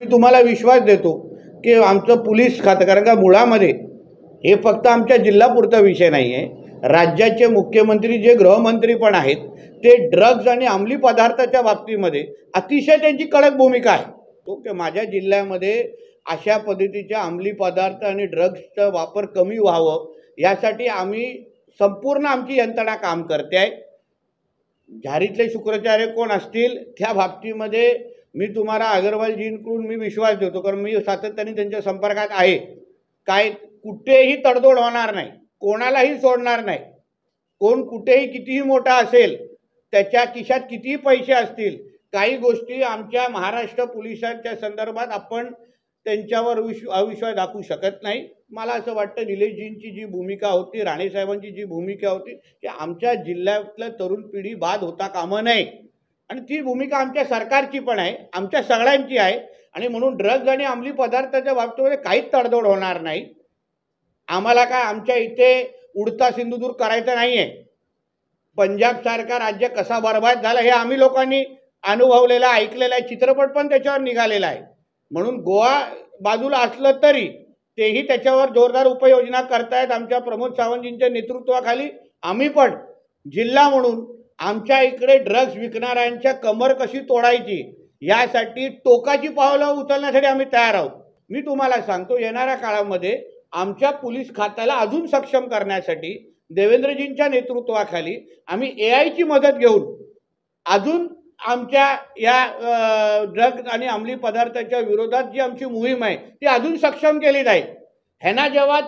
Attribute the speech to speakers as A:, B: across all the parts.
A: मी तुम्हाला विश्वास देतो की आमचं पोलीस खातं, कारण का मुळामध्ये हे फक्त आमच्या जिल्हापुरता विषय नाही आहे, राज्याचे मुख्यमंत्री जे गृहमंत्री पण आहेत ते ड्रग्ज आणि अंमली पदार्थाच्या बाबतीमध्ये अतिशय त्यांची कडक भूमिका आहे। ओके, माझ्या जिल्ह्यामध्ये अशा पद्धतीच्या अंमली पदार्थ आणि ड्रग्जचा वापर कमी व्हावं यासाठी आम्ही संपूर्ण आमची यंत्रणा काम करते आहे। झारीतले शुक्राचार्य कोण असतील त्या बाबतीमध्ये मी तुम्हाला अग्रवालजींकडून मी विश्वास देतो, कारण मी सातत्याने त्यांच्या संपर्कात आहे। काय कुठेही तडजोड होणार नाही, कोणालाही सोडणार नाही। कोण कुठेही कितीही मोठा असेल, त्याच्या खिशात कितीही पैसे असतील, काही गोष्टी आमच्या महाराष्ट्र पोलिसांच्या संदर्भात आपण त्यांच्यावर अविश्वास दाखवू शकत नाही। मला असं वाटतं निलेशजींची जी भूमिका होती, राणे साहेबांची जी भूमिका होती, की आमच्या जिल्ह्यातल्या तरुण पिढी बाद होता कामा नये, आणि ती भूमिका आमच्या सरकारची पण आहे, आमच्या सगळ्यांची आहे। आणि म्हणून ड्रग्ज आणि अंमली पदार्थाच्या बाबतीमध्ये काहीच तडजोड होणार नाही। आम्हाला काय आमच्या इथे उडता सिंधुदुर्ग करायचा नाही आहे। पंजाब सारखा राज्य कसा बर्बाद झाला हे आम्ही लोकांनी अनुभवलेला ऐकलेला आहे, चित्रपट पण त्याच्यावर निघालेला आहे। म्हणून गोवा बाजूला असलं तरी तेही त्याच्यावर जोरदार उपाययोजना करतायत आमच्या प्रमोद सावंतजींच्या नेतृत्वाखाली। आम्ही पण जिल्हा म्हणून आमच्या इकडे ड्रग्ज विकणाऱ्यांच्या कमर कशी तोडायची यासाठी टोकाची पावलं उचलण्यासाठी आम्ही तयार आहोत। मी तुम्हाला सांगतो, येणाऱ्या काळामध्ये आमच्या पोलीस खात्याला अजून सक्षम करण्यासाठी देवेंद्रजींच्या नेतृत्वाखाली आम्ही एआयची मदत घेऊन अजून आमच्या या ड्रग्ज आणि अंमली पदार्थाच्या विरोधात जी आमची मोहीम आहे ती अजून सक्षम केली जाईल। ह्यांना जेव्हा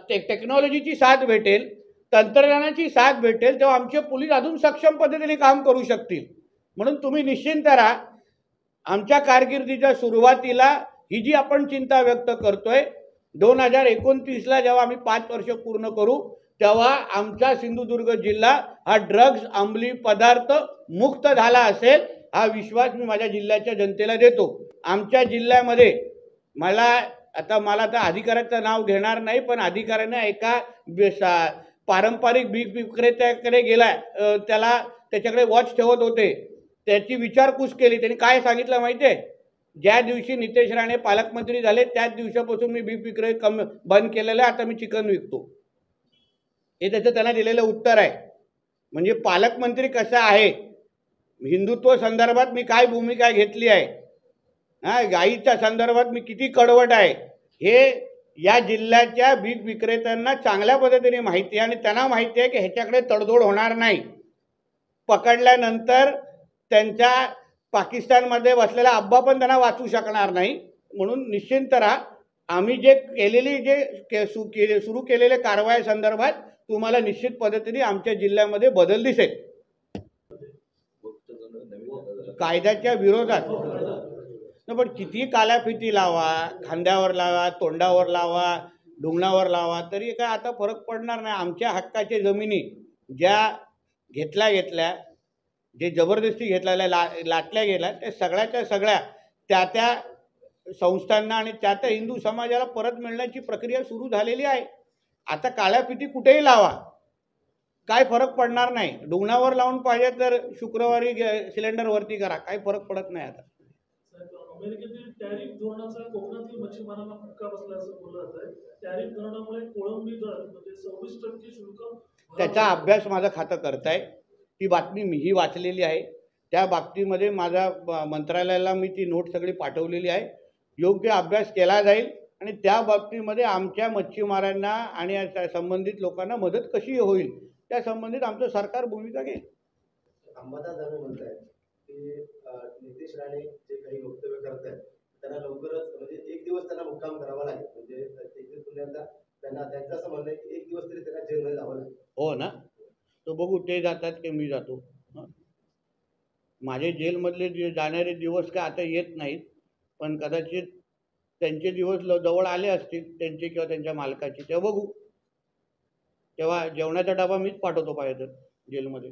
A: टेक्नॉलॉजीची साथ भेटेल, तंत्रज्ञानाची साथ भेटेल, तेव्हा आमचे पोलीस अजून सक्षम पद्धतीने काम करू शकतील। म्हणून तुम्ही निश्चिंत राहा। आमच्या कारकिर्दीच्या सुरुवातीला ही जी आपण चिंता व्यक्त करतोय, 2029ला जेव्हा आम्ही 5 वर्ष पूर्ण करू तेव्हा आमचा सिंधुदुर्ग जिल्हा हा ड्रग्ज अंमली पदार्थ मुक्त झाला असेल, हा विश्वास मी माझ्या जिल्ह्याच्या जनतेला देतो। आमच्या जिल्ह्यामध्ये मला आता अधिकाऱ्याचं नाव घेणार नाही, पण अधिकाऱ्याने एका पारंपरिक बीज विक्रेत्याकडे गेला, त्याच्याकडे वॉच ठेवत होते, त्याची विचारपूस केली। त्यांनी काय सांगितलं माहिती आहे? ज्या दिवशी नितेश राणे पालकमंत्री झाले त्याच दिवसापासून मी बीज विक्री बंद केलेलं आहे, आता मी चिकन विकतो। हे त्याचं त्यांना दिलेलं उत्तर आहे। म्हणजे पालकमंत्री कसा आहे, हिंदुत्व संदर्भात मी काय भूमिका घेतली आहे, गायीच्या संदर्भात मी किती कडवट आहे, हे या जिल्ह्याच्या बीज विक्रेत्यांना चांगल्या पद्धतीने माहिती आहे। आणि त्यांना माहिती आहे की ह्याच्याकडे तडजोड होणार नाही। पकडल्यानंतर त्यांच्या पाकिस्तानमध्ये बसलेला अब्बा पण त्यांना वाचू शकणार नाही। म्हणून निश्चिंत राहा, आम्ही सुरू केलेले कारवाई संदर्भात तुम्हाला निश्चित पद्धतीने आमच्या जिल्ह्यामध्ये बदल दिसेल। कायद्याच्या विरोधात पण किती कालाफिती लावा, खांद्यावर लावा, तोंडावर लावा, ढुंगणावर लावा, तरी काय आता फरक पडणार नाही। आमच्या हक्काच्या जमिनी ज्या घेतल्या, जे जबरदस्ती घेतलेल्या लाटल्या गेल्या, त्या सगळ्याच्या सगळ्या त्या संस्थांना आणि त्या हिंदू समाजाला परत मिळण्याची प्रक्रिया सुरू झालेली आहे। आता काळ्याफिती कुठेही लावा, काय फरक पडणार नाही। ढुंगणावर लावून पाहिजे तर शुक्रवारी सिलेंडर वरती करा, काही फरक पडत नाही। आता
B: अमेरिकेतील टॅरिफ धोरणाचा कोकणातील मच्छीमारांना फटका बसला असं बोललं जातंय। टॅरिफ धोरणामुळे कोळंबी दर म्हणजे 26% शुल्क,
A: त्याचा अभ्यास माझं खातं करताय। ती बातमी मीही वाचलेली आहे, त्या बाबतीमध्ये माझ्या मंत्रालयाला मी ती नोट सगळी पाठवलेली आहे। योग्य अभ्यास केला जाईल आणि त्या बाबतीमध्ये आमच्या मच्छीमारांना आणि संबंधित लोकांना मदत कशी होईल त्या संबंधित आमचं सरकार भूमिका घेईल।
C: अंबादास दानवे म्हणतायत की नितेश राणे जे काही वक्तव्य करतायत त्यांना लवकरच म्हणजे 1 दिवस त्यांना मुक्काम करावा लागेल, म्हणजे त्यांचं असं म्हणणं आहे की 1 दिवस तरी त्यांना जेलमध्ये जावं लागेल।
A: हो ना, तो बघू, ते जातात की मी जातो। माझे जेलमधले जाणारे दिवस काय आता येत नाहीत, पण कदाचित त्यांचे दिवस जवळ आले असतील, त्यांचे किंवा त्यांच्या मालकाचे, तेव्हा बघू। तेव्हा जेवणाचा डबा मीच पाठवतो पाहिजे तर जेलमध्ये।